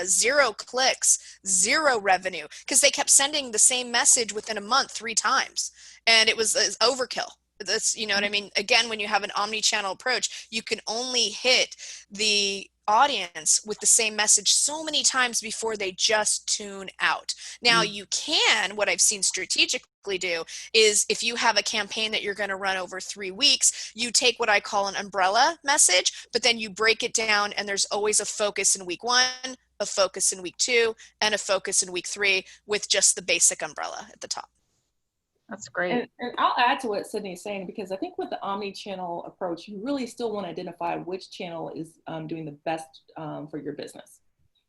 0 clicks, 0 revenue, because they kept sending the same message within a month 3 times, and it was overkill. That's, what I mean? Again, when you have an omni-channel approach, you can only hit the audience with the same message so many times before they just tune out. Now you can, what I've seen strategically do is, if you have a campaign that you're going to run over 3 weeks, you take what I call an umbrella message, but then you break it down, and there's always a focus in week 1, a focus in week 2, and a focus in week 3 with just the basic umbrella at the top. That's great. And I'll add to what Sydney's saying, because I think with the omni-channel approach, you really still want to identify which channel is doing the best for your business.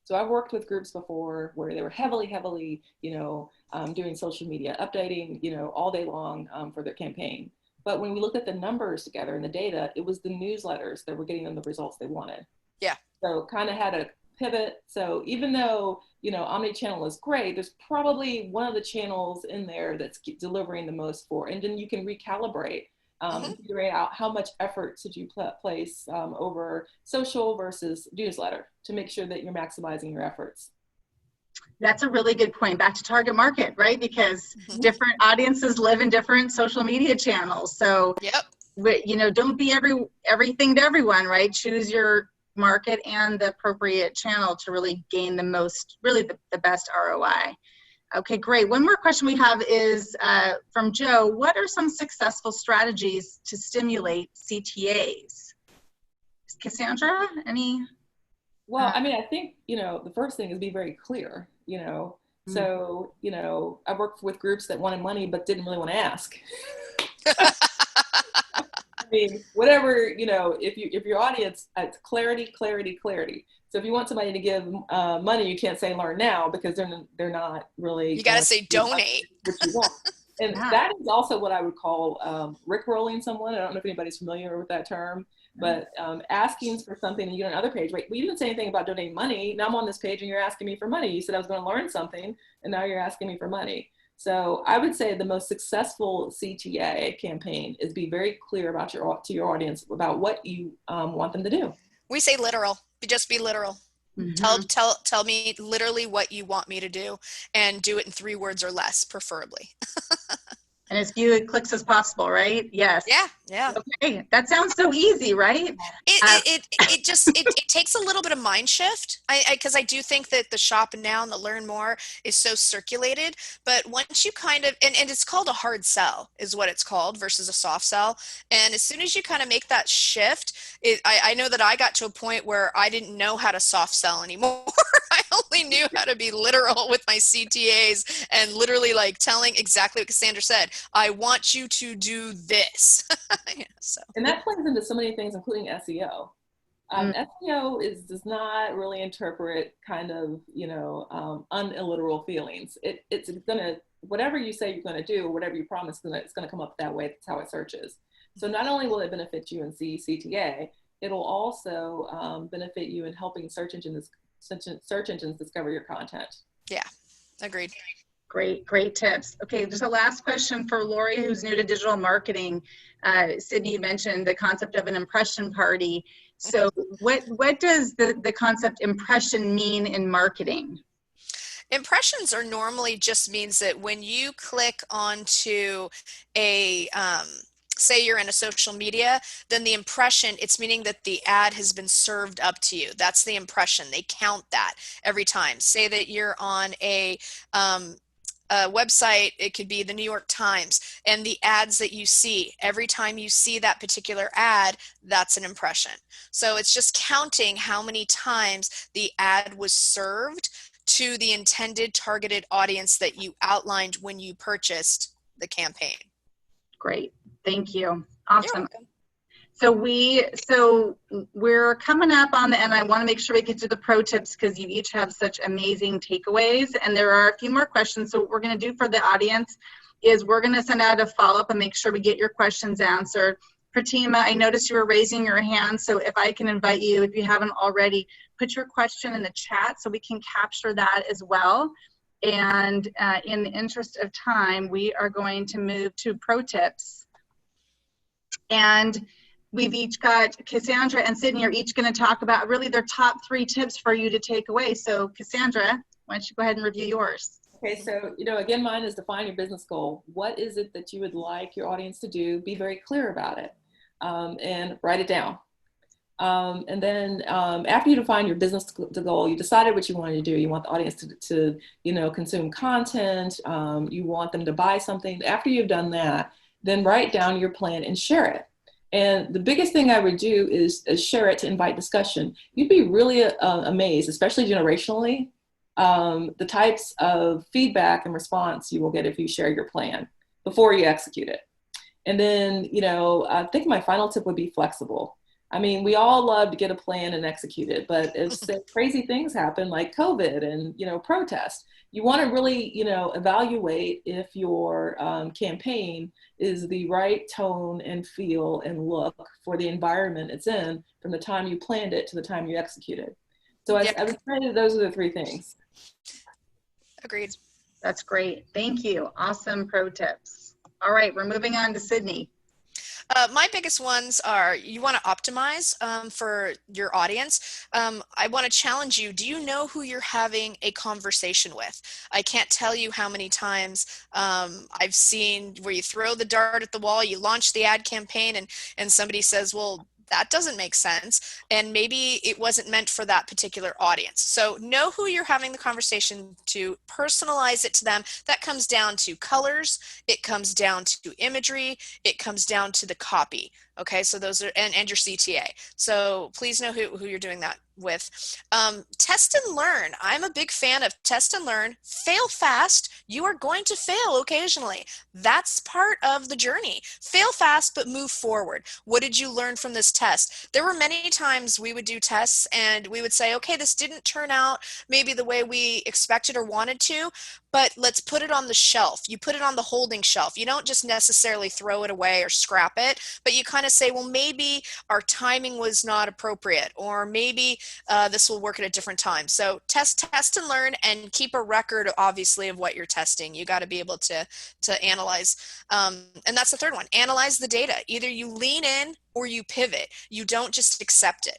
So I've worked with groups before where they were heavily, doing social media, updating, all day long for their campaign. But when we looked at the numbers together and the data, it was the newsletters that were getting them the results they wanted. Yeah. So kind of had a pivot. So even though, omni-channel is great, there's probably one of the channels in there that's delivering the most for, and then you can recalibrate and figure out how much effort should you place over social versus newsletter to make sure that you're maximizing your efforts. That's a really good point. Back to target market, right? Because different audiences live in different social media channels. So, don't be everything to everyone, right? Choose your market and the appropriate channel to really gain the best ROI. Okay, great. One more question we have is from Joe. What are some successful strategies to stimulate CTAs? Cassandra, any? Well, I think, the first thing is be very clear, So, I worked with groups that wanted money but didn't really want to ask. Whatever, if your audience, it's clarity. So if you want somebody to give money, you can't say learn now, because they're not really. You got to say donate. What you want. And that is also what I would call rickrolling someone. I don't know if anybody's familiar with that term, but asking for something and you on another page. Wait, you didn't say anything about donating money. Now I'm on this page and you're asking me for money. You said I was going to learn something and now you're asking me for money. So I would say the most successful CTA campaign is be very clear about to your audience about what you want them to do. We say literal. Just be literal. Tell me literally what you want me to do, and do it in 3 words or less, preferably. And as few clicks as possible, right? Yes. Yeah. Okay, that sounds so easy, right? It takes a little bit of mind shift. Because I do think that the shop now and the learn more is so circulated. But once you kind of, and it's called a hard sell is what it's called versus a soft sell. And as soon as you kind of make that shift, I know that I got to a point where I didn't know how to soft sell anymore. I only knew how to be literal with my CTAs and literally like telling exactly what Cassandra said. I want you to do this. And that plays into so many things, including SEO. SEO does not really interpret kind of, unilliteral feelings. It's gonna, whatever you say you're gonna do, whatever you promise, it's gonna come up that way. That's how it searches. So not only will it benefit you in CTA, it'll also benefit you in helping search engines discover your content. Yeah, agreed. Great tips. Okay, just a last question for Lori, who's new to digital marketing. Sydney mentioned the concept of an impression party. So what does the concept impression mean in marketing? Impressions are normally just means that when you click onto a, say you're in a social media, then the impression, it's meaning that the ad has been served up to you. That's the impression. They count that every time. Say that you're on a website, it could be the New York Times, and the ads that you see, every time you see that particular ad, that's an impression. So it's just counting how many times the ad was served to the intended targeted audience that you outlined when you purchased the campaign. Great, thank you. Awesome. So we're coming up on the end. I want to make sure we get to the pro tips because you each have such amazing takeaways, and there are a few more questions. So what we're going to do for the audience is we're going to send out a follow-up and make sure we get your questions answered. Pratima, I noticed you were raising your hand, so if I can invite you, if you haven't already, put your question in the chat so we can capture that as well. And in the interest of time, we are going to move to pro tips. And we've each got, Cassandra and Sydney are each going to talk about really their top 3 tips for you to take away. So Cassandra, why don't you go ahead and review yours? Okay, so, again, mine is define your business goal. What is it that you would like your audience to do? Be very clear about it and write it down. And then after you define your business goal, you decided what you wanted to do. You want the audience to consume content. You want them to buy something. After you've done that, then write down your plan and share it. And the biggest thing I would do is share it to invite discussion. You'd be really amazed, especially generationally, the types of feedback and response you will get if you share your plan before you execute it. And then, I think my final tip would be flexible. I mean, we all love to get a plan and execute it, but if crazy things happen like COVID and, protests, you want to really, evaluate if your campaign is the right tone and feel and look for the environment it's in from the time you planned it to the time you execute it. So I would say those are the three things. Agreed. That's great. Thank you. Awesome pro tips. All right, we're moving on to Sydney. My biggest ones are you want to optimize for your audience. I want to challenge you. Do you know who you're having a conversation with? I can't tell you how many times I've seen where you throw the dart at the wall, you launch the ad campaign, and somebody says, well, that doesn't make sense. And maybe it wasn't meant for that particular audience. So know who you're having the conversation to, personalize it to them. That comes down to colors. It comes down to imagery. It comes down to the copy. Okay, so those are, and your CTA. So please know who you're doing that with. Test and learn. I'm a big fan of test and learn. Fail fast. You are going to fail occasionally. That's part of the journey. Fail fast, but move forward. What did you learn from this test? There were many times we would do tests and we would say, okay, this didn't turn out maybe the way we expected or wanted to, but let's put it on the shelf. You put it on the holding shelf. You don't just necessarily throw it away or scrap it, but you kind of say, well, maybe our timing was not appropriate, or maybe this will work at a different time. So test and learn, and keep a record, obviously, of what you're testing. You got to be able to analyze. And that's the third one. Analyze the data. Either you lean in or you pivot. You don't just accept it.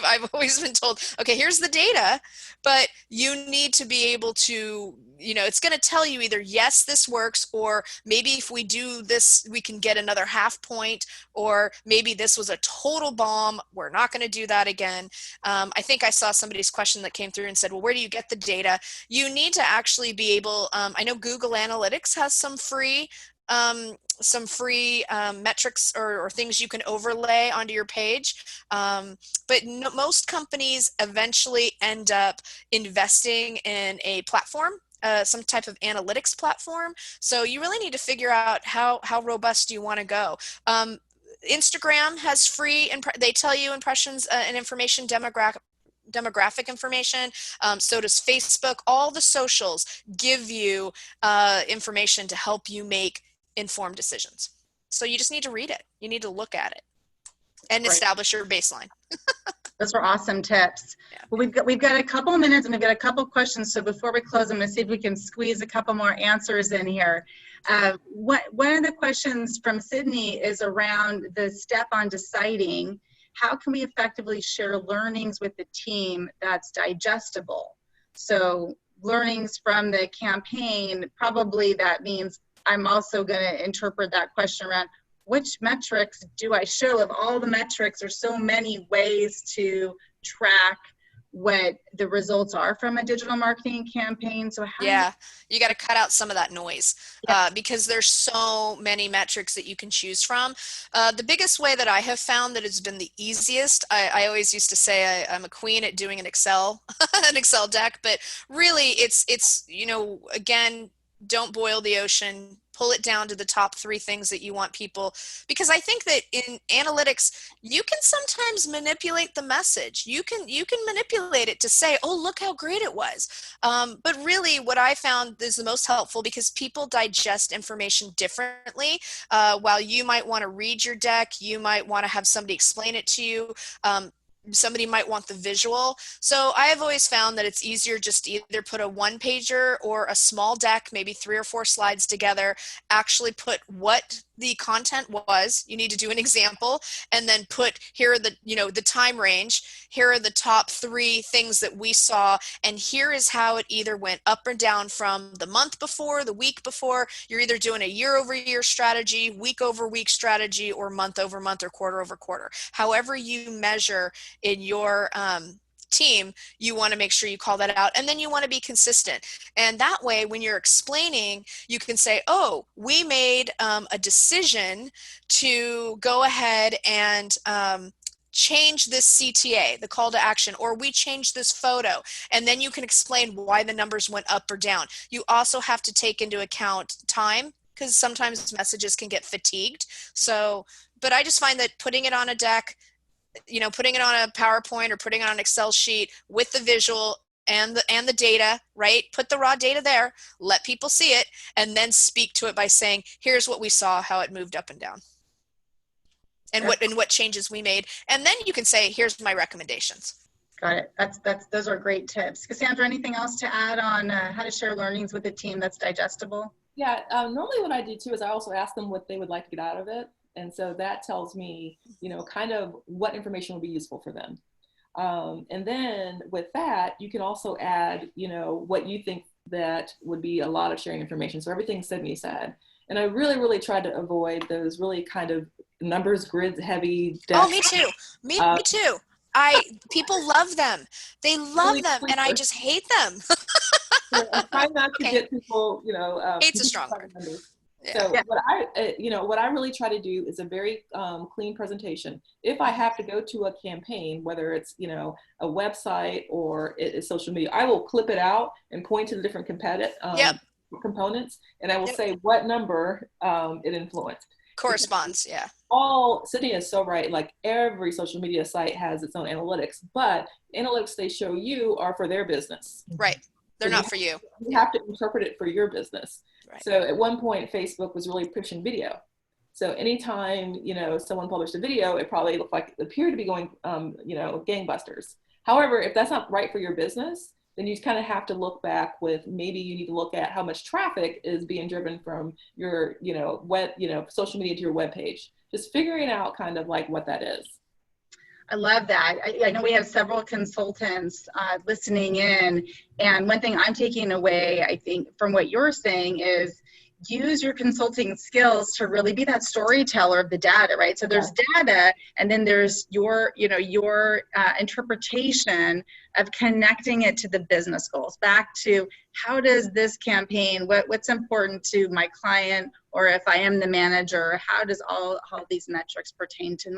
I've always been told, okay, here's the data, but you need to be able to, it's going to tell you either, yes, this works, or maybe if we do this, we can get another half point, or maybe this was a total bomb. We're not going to do that again. I think I saw somebody's question that came through and said, well, where do you get the data? You need to actually be able, I know Google Analytics has some free metrics or things you can overlay onto your page. But most companies eventually end up investing in a platform, some type of analytics platform. So you really need to figure out how robust you want to go. Instagram has free, they tell you impressions and information, demographic information. So does Facebook. All the socials give you information to help you make informed decisions. So you just need to read it. You need to look at it and establish your baseline. Those were awesome tips. Yeah. Well, we've got a couple minutes and we've got a couple questions. So before we close, I'm going to see if we can squeeze a couple more answers in here. One of the questions from Sydney is around the step on deciding how can we effectively share learnings with the team that's digestible. So learnings from the campaign, probably that means I'm also going to interpret that question around which metrics do I show? Of all the metrics, there's so many ways to track what the results are from a digital marketing campaign. So how you got to cut out some of that noise because there's so many metrics that you can choose from. The biggest way that I have found that has been the easiest, I always used to say I'm a queen at doing an Excel deck, but really it's again, don't boil the ocean. Pull it down to the top 3 things that you want people, because I think that in analytics, you can sometimes manipulate the message. You can manipulate it to say, oh, look how great it was. But really what I found is the most helpful, because people digest information differently. While you might want to read your deck, you might want to have somebody explain it to you. Somebody might want the visual. So I have always found that it's easier just to either put a 1-pager or a small deck, maybe 3 or 4 slides together, actually put what the content was. You need to do an example, and then put, here are the, the time range. Here are the top 3 things that we saw. And here is how it either went up or down from the month before, the week before. You're either doing a year-over-year strategy, week-over-week strategy, or month-over-month or quarter-over-quarter. However you measure in your team, you want to make sure you call that out, and then you want to be consistent. And that way, when you're explaining, you can say, oh, we made a decision to go ahead and change this CTA, the call to action, or we changed this photo, and then you can explain why the numbers went up or down. You also have to take into account time, because sometimes messages can get fatigued. So, but I just find that putting it on a deck, putting it on a PowerPoint or putting it on an Excel sheet with the visual and the data, right? Put the raw data there, let people see it, and then speak to it by saying, here's what we saw, how it moved up and down, and what changes we made. And then you can say, here's my recommendations. Got it. Those are great tips. Cassandra, anything else to add on how to share learnings with a team that's digestible? Yeah, normally what I do too is I also ask them what they would like to get out of it. And so that tells me, kind of what information will be useful for them. And then with that, you can also add, what you think that would be a lot of sharing information. So everything Sydney said. And I really, really tried to avoid those really kind of numbers, grids, heavy. Oh, me too. Me too. People love them. They love them, and I just hate them. I try not to get people, hate's a strong word. So what I really try to do is a very clean presentation. If I have to go to a campaign, whether it's, a website or it is social media, I will clip it out and point to the different components, and I will say what number it influenced. Corresponds, yeah. Sydney is so right. Like every social media site has its own analytics, but analytics they show you are for their business. Right. They're not for you. You have to interpret it for your business. Right. So at one point, Facebook was really pushing video. So anytime, someone published a video, it probably appeared to be going, gangbusters. However, if that's not right for your business, then you kind of have to look back with, maybe you need to look at how much traffic is being driven from your, social media to your web page. Just figuring out kind of like what that is. I love that. I know we have several consultants listening in, and one thing I'm taking away, I think, from what you're saying is use your consulting skills to really be that storyteller of the data, right? So there's data, and then there's your interpretation of connecting it to the business goals, back to how does this campaign, what's important to my client, or if I am the manager, how does all these metrics pertain to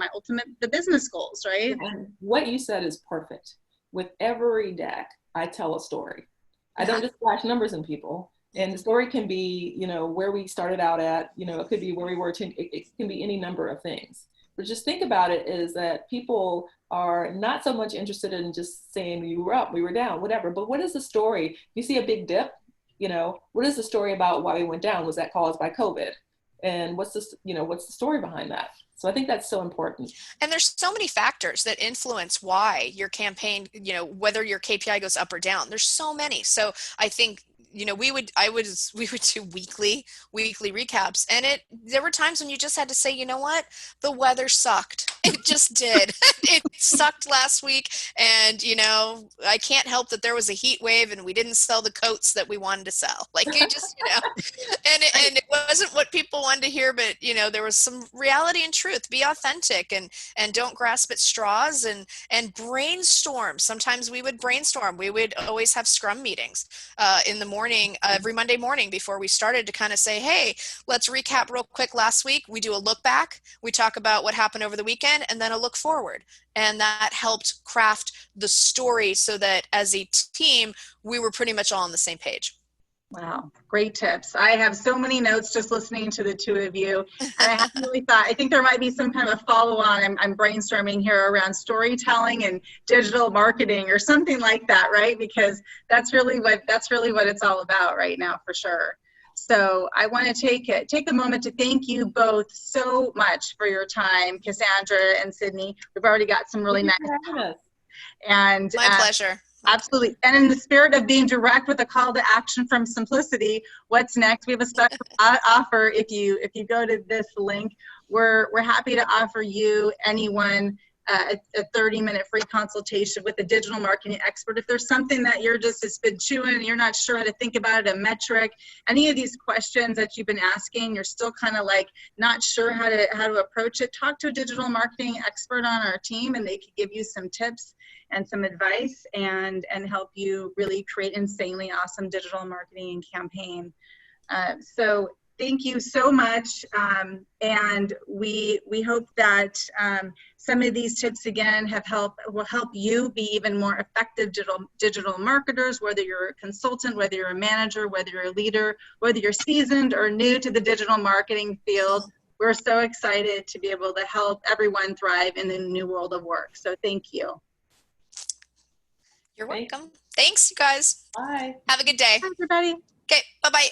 the business goals, right? And what you said is perfect. With every deck, I tell a story. I don't just flash numbers in people. And the story can be, where we started out at, it could be where we were, it can be any number of things. But just think about it is that people are not so much interested in just saying you were up, we were down, whatever. But what is the story? You see a big dip, what is the story about why we went down? Was that caused by COVID? And what's the story behind that? So I think that's so important. And there's so many factors that influence why your campaign, whether your KPI goes up or down. There's so many. So I think we would do weekly recaps, and there were times when you just had to say, the weather sucked. It just did. It sucked last week, and I can't help that there was a heat wave and we didn't sell the coats that we wanted to sell. Like it just, and it wasn't what people wanted to hear, but there was some reality and truth. Be authentic and don't grasp at straws, and brainstorm. Sometimes we would brainstorm. We would always have scrum meetings in the morning, every Monday morning before we started, to kind of say, hey, let's recap real quick last week. We do a look back. We talk about what happened over the weekend, and then a look forward. And that helped craft the story so that as a team, we were pretty much all on the same page. Wow, great tips. I have so many notes just listening to the two of you. And I think there might be some kind of a follow-on. I'm brainstorming here around storytelling and digital marketing or something like that, right? Because that's really what it's all about right now, for sure. So I want to take a moment to thank you both so much for your time, Cassandra and Sydney. We've already got some really nice comments. And my pleasure. Absolutely. And in the spirit of being direct with a call to action from Simplicity, what's next? We have a special offer. If you go to this link, we're happy to offer you, anyone, a 30-minute free consultation with a digital marketing expert. If there's something that it's been chewing and you're not sure how to think about it, a metric, any of these questions that you've been asking, you're still kind of like not sure how to approach it, talk to a digital marketing expert on our team, and they could give you some tips and some advice and help you really create insanely awesome digital marketing campaign. So thank you so much. And we hope that some of these tips again will help you be even more effective digital marketers, whether you're a consultant, whether you're a manager, whether you're a leader, whether you're seasoned or new to the digital marketing field. we're so excited to be able to help everyone thrive in the new world of work. So thank you. You're welcome. Thanks, you guys. Bye. Have a good day. Bye, everybody. Okay, bye-bye.